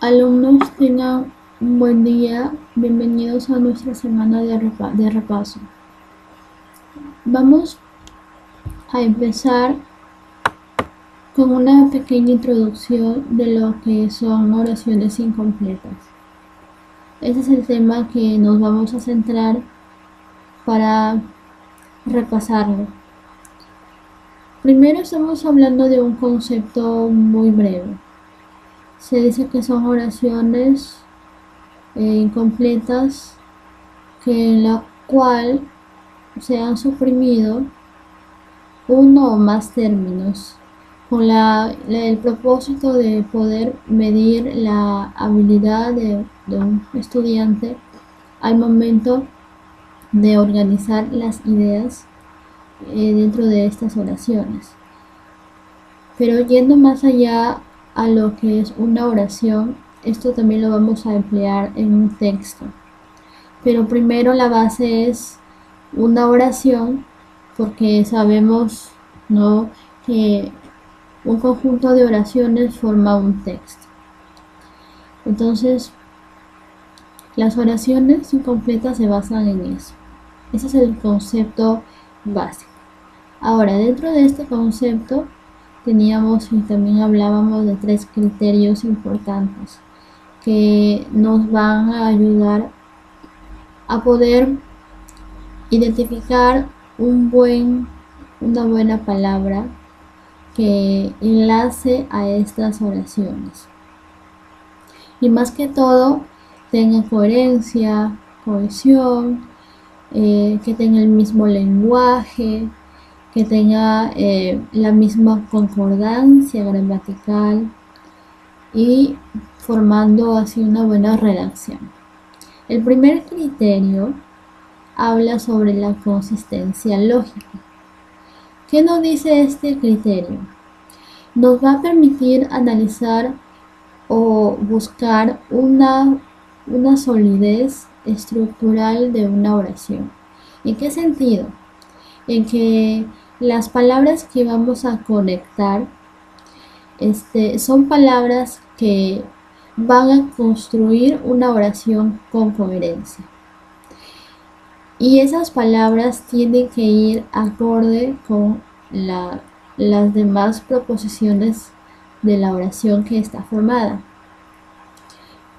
Alumnos, tengan un buen día. Bienvenidos a nuestra semana de repaso. Vamos a empezar con una pequeña introducción de lo que son oraciones incompletas. Ese es el tema que nos vamos a centrar para repasarlo. Primero estamos hablando de un concepto muy breve. Se dice que son oraciones incompletas en la cual se han suprimido uno o más términos con el propósito de poder medir la habilidad de un estudiante al momento de organizar las ideas dentro de estas oraciones. Pero yendo más allá a lo que es una oración, esto también lo vamos a emplear en un texto. Pero primero la base es una oración, porque sabemos, ¿no?, que un conjunto de oraciones forma un texto. Entonces, las oraciones incompletas se basan en eso. Ese es el concepto básico. Ahora, dentro de este concepto teníamos y también hablábamos de 3 criterios importantes que nos van a ayudar a poder identificar una buena palabra que enlace a estas oraciones. Y más que todo, tenga coherencia, cohesión, que tenga el mismo lenguaje, que tenga la misma concordancia gramatical y formando así una buena redacción. El primer criterio habla sobre la consistencia lógica. ¿Qué nos dice este criterio? Nos va a permitir analizar o buscar una solidez estructural de una oración. ¿En qué sentido? En que las palabras que vamos a conectar son palabras que van a construir una oración con coherencia. Y esas palabras tienen que ir acorde con las demás proposiciones de la oración que está formada.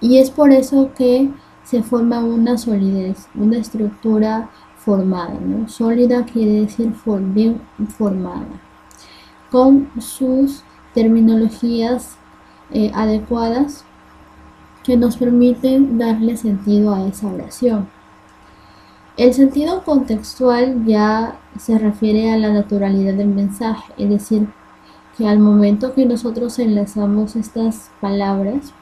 Y es por eso que se forma una solidez, una estructura formada, ¿no? Sólida quiere decir bien formada, con sus terminologías adecuadas que nos permiten darle sentido a esa oración. El sentido contextual ya se refiere a la naturalidad del mensaje, es decir, que al momento que nosotros enlazamos estas palabras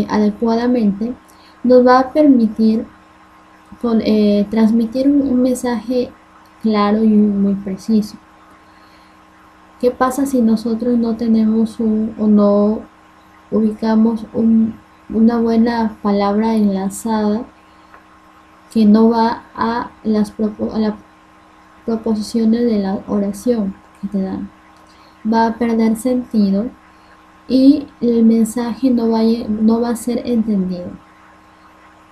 adecuadamente, nos va a permitir transmitir un mensaje claro y muy preciso. ¿Qué pasa si nosotros no tenemos o no ubicamos una buena palabra enlazada que no va a las proposiciones de la oración que te dan? Va a perder sentido y el mensaje no va a ser entendido.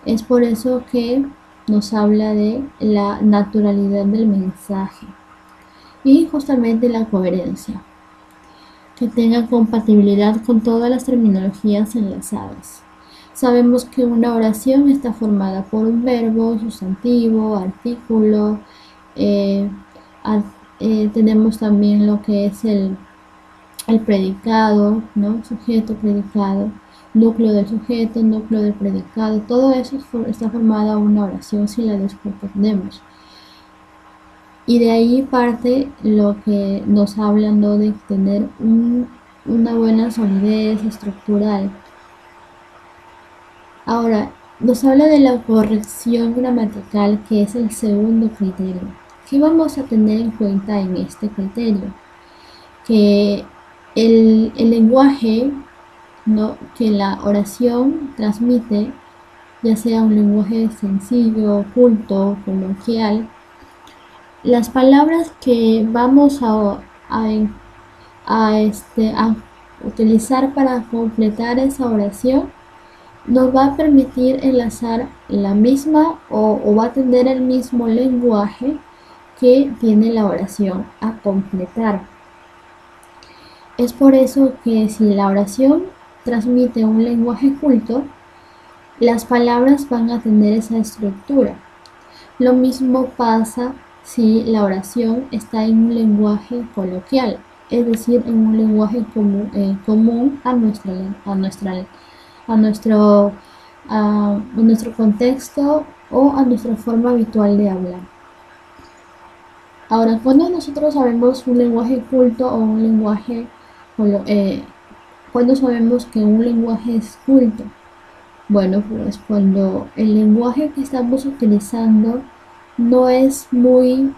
Es por eso que nos habla de la naturalidad del mensaje y justamente la coherencia, que tenga compatibilidad con todas las terminologías enlazadas. Sabemos que una oración está formada por un verbo, sustantivo, artículo, tenemos también lo que es el predicado, ¿no? Sujeto, predicado, núcleo del sujeto, núcleo del predicado, todo eso está formada una oración si la descomponemos. Y de ahí parte lo que nos habla, ¿no?, de tener una buena solidez estructural. Ahora, nos habla de la corrección gramatical, que es el segundo criterio. ¿Qué vamos a tener en cuenta en este criterio? Que el lenguaje, ¿no?, que la oración transmite, ya sea un lenguaje sencillo, culto, coloquial, las palabras que vamos a utilizar para completar esa oración nos va a permitir enlazar la misma o va a tener el mismo lenguaje que tiene la oración a completar. Es por eso que si la oración transmite un lenguaje culto, las palabras van a tener esa estructura. Lo mismo pasa si la oración está en un lenguaje coloquial, es decir, en un lenguaje común a nuestro contexto o a nuestra forma habitual de hablar. Ahora, cuando nosotros sabemos un lenguaje culto o un lenguaje, cuando sabemos que un lenguaje es culto, bueno, pues cuando el lenguaje que estamos utilizando no es muy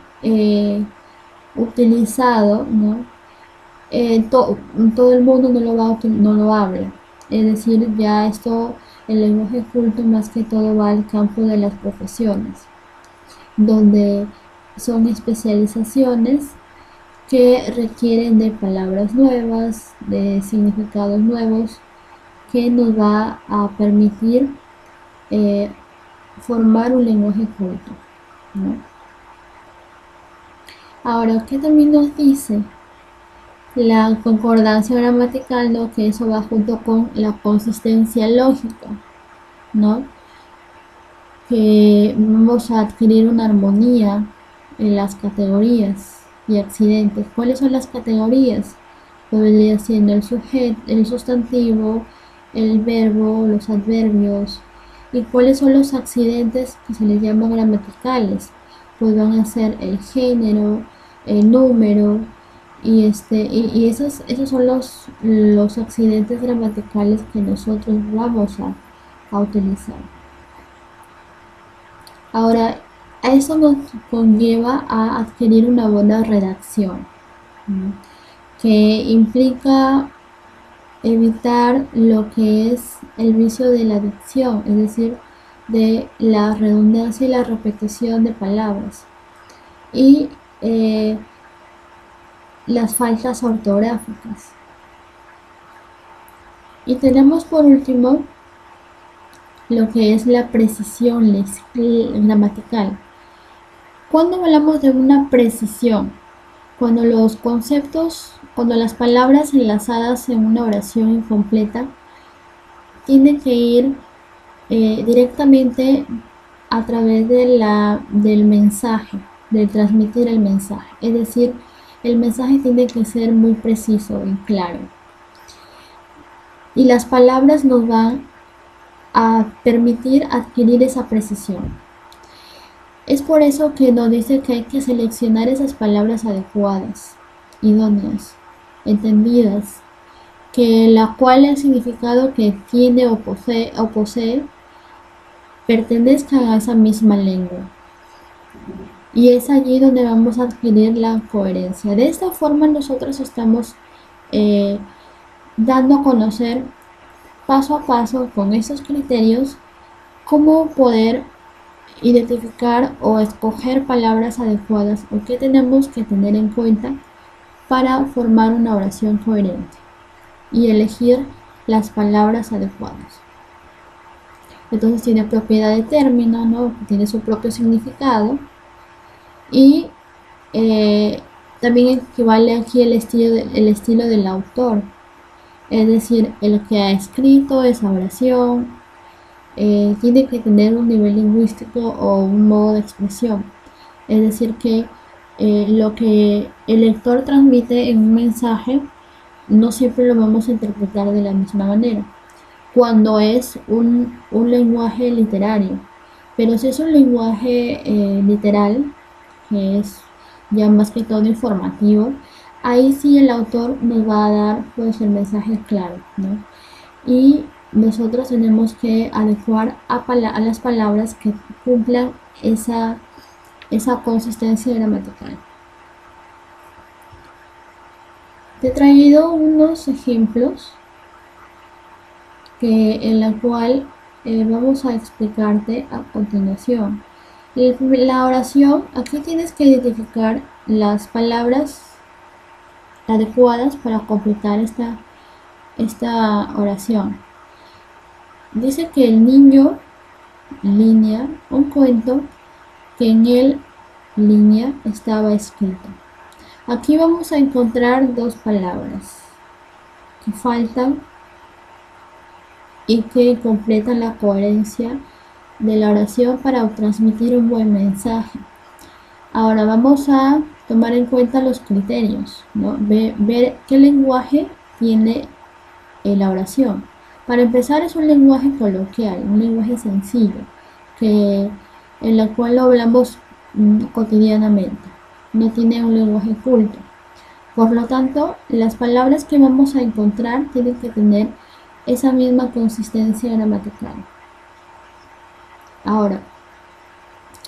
utilizado, ¿no? Todo el mundo no lo habla. Es decir, ya el lenguaje culto más que todo va al campo de las profesiones, donde son especializaciones que requieren de palabras nuevas, de significados nuevos, que nos va a permitir formar un lenguaje culto, ¿no? Ahora, ¿qué también nos dice la concordancia gramatical? ¿No? Que eso va junto con la consistencia lógica, ¿no? Que vamos a adquirir una armonía en las categorías y accidentes. ¿Cuáles son las categorías? Pues vendría siendo el sujeto, el sustantivo, el verbo, los adverbios. ¿Y cuáles son los accidentes que se les llaman gramaticales? Pues van a ser el género, el número, y esos son los accidentes gramaticales que nosotros vamos a utilizar. Ahora, a eso nos conlleva a adquirir una buena redacción, ¿no? Que implica evitar lo que es el vicio de la dicción, es decir, de la redundancia y la repetición de palabras, y las faltas ortográficas. Y tenemos por último lo que es la precisión gramatical. Cuando hablamos de una precisión, cuando los conceptos, cuando las palabras enlazadas en una oración incompleta tienen que ir directamente a través del mensaje, de transmitir el mensaje. Es decir, el mensaje tiene que ser muy preciso y claro. Y las palabras nos van a permitir adquirir esa precisión. Es por eso que nos dice que hay que seleccionar esas palabras adecuadas, idóneas, entendidas, que la cual el significado que tiene o posee pertenezcan a esa misma lengua. Y es allí donde vamos a adquirir la coherencia. De esta forma nosotros estamos dando a conocer paso a paso con estos criterios cómo poder identificar o escoger palabras adecuadas o qué tenemos que tener en cuenta para formar una oración coherente y elegir las palabras adecuadas. Entonces tiene propiedad de término, ¿no? Tiene su propio significado, y también equivale aquí el estilo del autor, es decir, el que ha escrito esa oración tiene que tener un nivel lingüístico o un modo de expresión, es decir, que lo que el lector transmite en un mensaje no siempre lo vamos a interpretar de la misma manera cuando es un lenguaje literario, pero si es un lenguaje literal, que es ya más que todo informativo, ahí sí el autor nos va a dar pues el mensaje claro, ¿no? Y nosotros tenemos que adecuar a las palabras que cumplan esa consistencia gramatical. Te he traído unos ejemplos en la cual vamos a explicarte a continuación. La oración, aquí tienes que identificar las palabras adecuadas para completar esta oración. Dice que el niño, línea, un cuento que en él, línea, estaba escrito. Aquí vamos a encontrar dos palabras que faltan y que completan la coherencia de la oración para transmitir un buen mensaje. Ahora vamos a tomar en cuenta los criterios, ¿no? Ver qué lenguaje tiene la oración. Para empezar, es un lenguaje coloquial, un lenguaje sencillo, en el cual lo hablamos cotidianamente. No tiene un lenguaje culto. Por lo tanto, las palabras que vamos a encontrar tienen que tener esa misma consistencia gramatical. Ahora,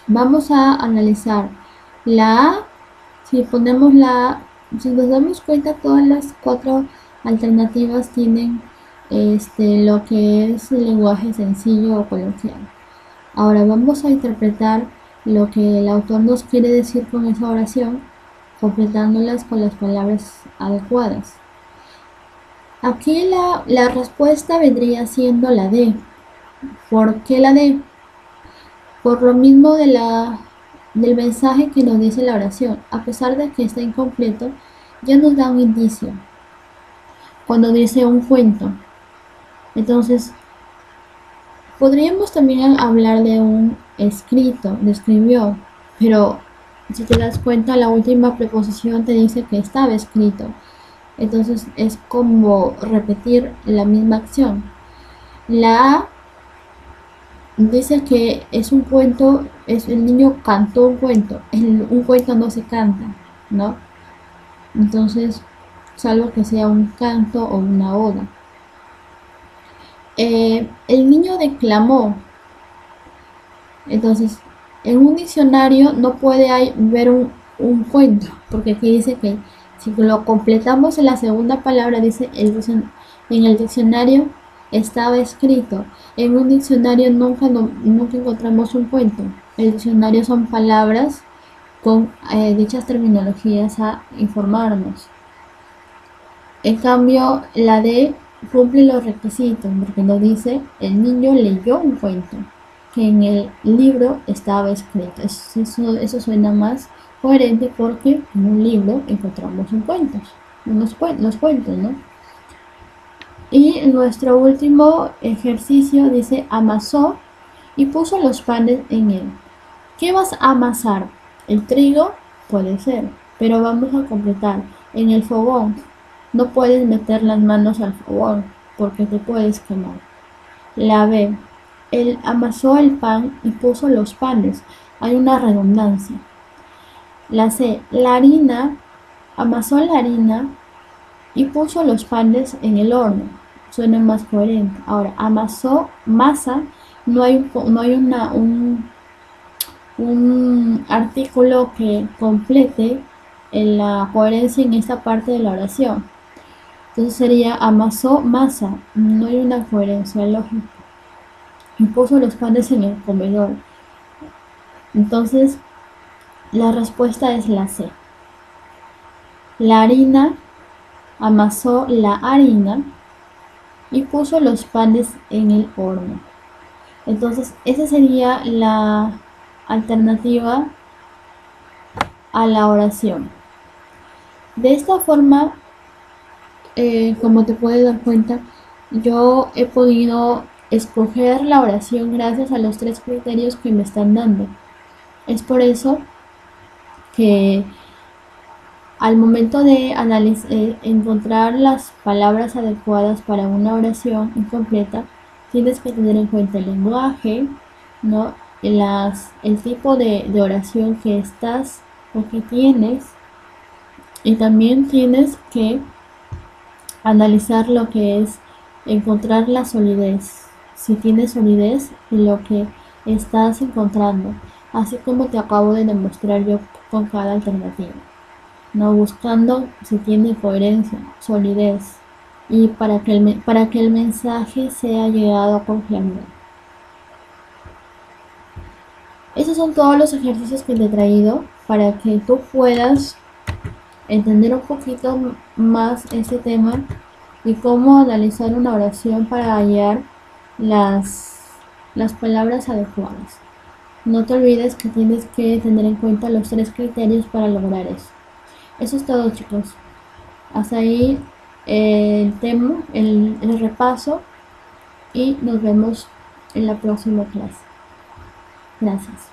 vamos a analizar la A. Si ponemos la A, si nos damos cuenta, todas las cuatro alternativas tienen lo que es el lenguaje sencillo o coloquial. Ahora vamos a interpretar lo que el autor nos quiere decir con esa oración, completándolas con las palabras adecuadas. Aquí la respuesta vendría siendo la D. ¿Por qué la D? Por lo mismo del mensaje que nos dice la oración. A pesar de que está incompleto, ya nos da un indicio. Cuando dice un cuento. Entonces, podríamos también hablar de un escrito, de escribió, pero si te das cuenta, la última preposición te dice que estaba escrito. Entonces es como repetir la misma acción. La A dice que es un cuento, el niño cantó un cuento. Un cuento no se canta, ¿no? Entonces, salvo que sea un canto o una oda. El niño declamó. Entonces, en un diccionario no puede ver un cuento, porque aquí dice que si lo completamos en la segunda palabra, dice en el diccionario estaba escrito. En un diccionario nunca encontramos un cuento. El diccionario son palabras con dichas terminologías a informarnos. En cambio, la D cumple los requisitos, porque nos dice el niño leyó un cuento que en el libro estaba escrito. Eso suena más coherente porque en un libro encontramos los cuentos, ¿no? Y nuestro último ejercicio dice amasó y puso los panes en él. ¿Qué vas a amasar? El trigo puede ser, pero vamos a completar. En el fogón no puedes meter las manos al fogón porque te puedes quemar. La B. Él amasó el pan y puso los panes. Hay una redundancia. La C. La harina, amasó la harina y puso los panes en el horno. Suena más coherente. Ahora, amasó masa, no hay un artículo que complete la coherencia en esta parte de la oración. Entonces sería amasó masa, no hay una coherencia lógica. Y puso los panes en el comedor. Entonces, la respuesta es la C. La harina, amasó la harina y puso los panes en el horno. Entonces, esa sería la alternativa a la oración. De esta forma, como te puedes dar cuenta, yo he podido escoger la oración gracias a los tres criterios que me están dando. Es por eso que al momento de encontrar las palabras adecuadas para una oración incompleta, tienes que tener en cuenta el lenguaje, ¿no? El tipo de oración que estás o que tienes, y también tienes que analizar lo que es encontrar la solidez, si tienes solidez en lo que estás encontrando, así como te acabo de demostrar yo con cada alternativa, no buscando si tiene coherencia, solidez, y para que el mensaje sea llegado con claridad. Esos son todos los ejercicios que te he traído para que tú puedas entender un poquito más este tema y cómo analizar una oración para hallar las palabras adecuadas. No te olvides que tienes que tener en cuenta los 3 criterios para lograr eso. Eso es todo, chicos. Hasta ahí el tema, el repaso, y nos vemos en la próxima clase. Gracias.